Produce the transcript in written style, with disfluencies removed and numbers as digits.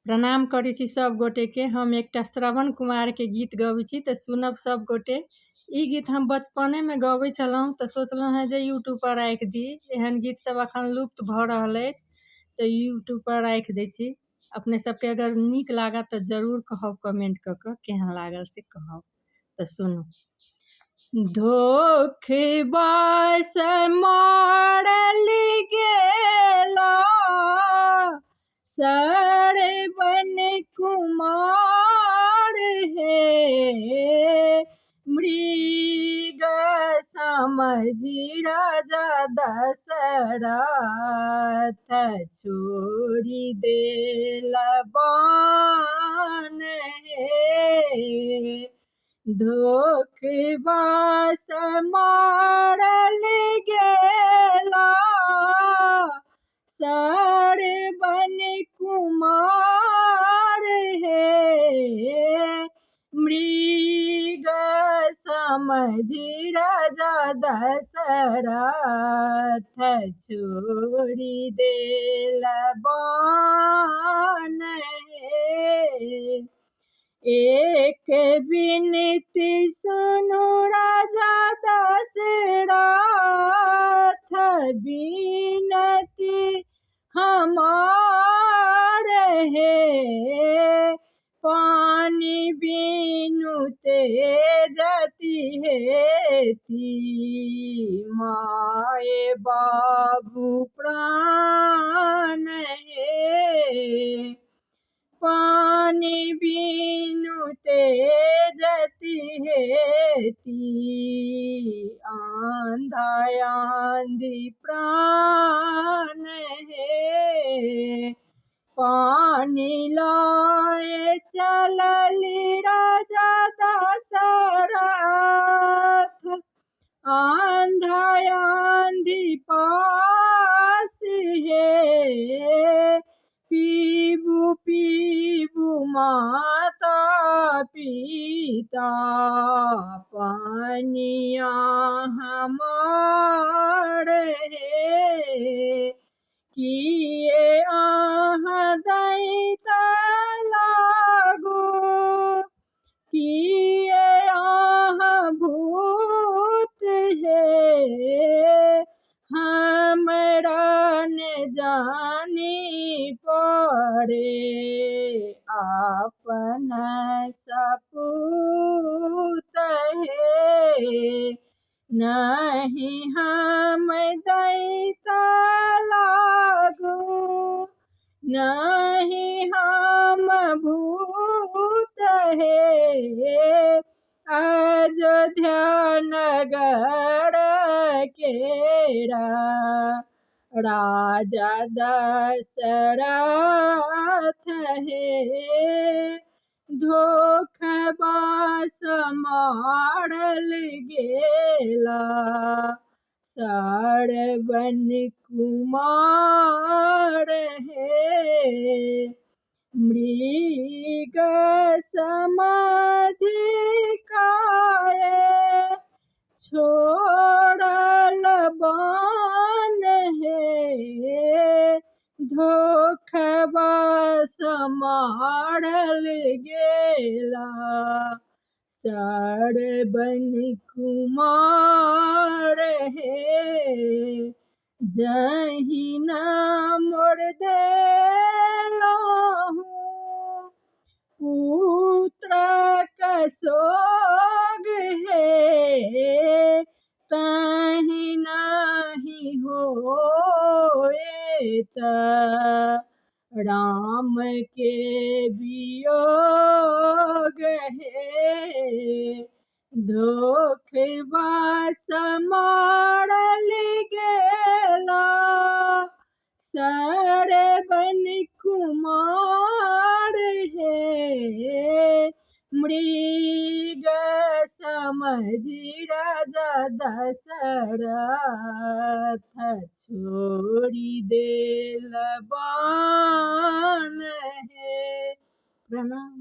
प्रणाम करै छी सब गोटे के। हम एकटा श्रवण कुमार के गीत गबै छी तऽ सुनब सब गोटे। ई गीत हम बचपने में गबै छलहुँ तऽ सोचलहुँ हैं जे यूट्यूब पर राखि दी। एहन गीत सब अखन लुप्त भऽ रहल अछि तऽ यूट्यूब पर राखि दै छी। अपने सबके अगर नीक लागत तऽ जरूर कहब, कमेंट कऽ कऽ केहन लागल से कहब। तऽ सुनू। धोखेबाज मारल गेला शरबन कुमार हे, मृग समझी राजा दशरथ छोड़ी देला बान हे। धोखेबाज मारल गेला शरबन कुमार हे, मृग समझी राजा दशरथ छोड़ी देला बान हे। एक बिनती सुनु राजा दशरथ, बिनती हमार हे। पानी बिनु तेजति हेती, माए बाबू प्राण हे। पानी बिनु तेजति हेती, आंधा आंधी प्राण हे। पानी लाए चलली राजा दशरथ, आंधा आंधी पास हे। पीबू पीबू माता पिता, पानिया हमार हे। किए आहाँ दैता लागू, किए आहाँ भूत हे। हमरा न जानी पड़े, आपन सपूत हे। नहीं हम दैता लागू, नहीं हम भूत हे। अयोध्या नगर केरा राजा दशरथ हे। धोखेबाज मारल गेला शरबन कुमार हे। मृग समझी काहे छोड़ल बान हे। धोखेबाज मारल गेला शरबन कुमार हे। जहिना मोर देलहुँ पुत्रक सोग हे, तहि नाही होएत राम के वियोग हे। धोखेबाज मारल गेला शरबन कुमार हे। मृग समझी राजा दशरथ छोड़ी देला बान हे। प्रणाम।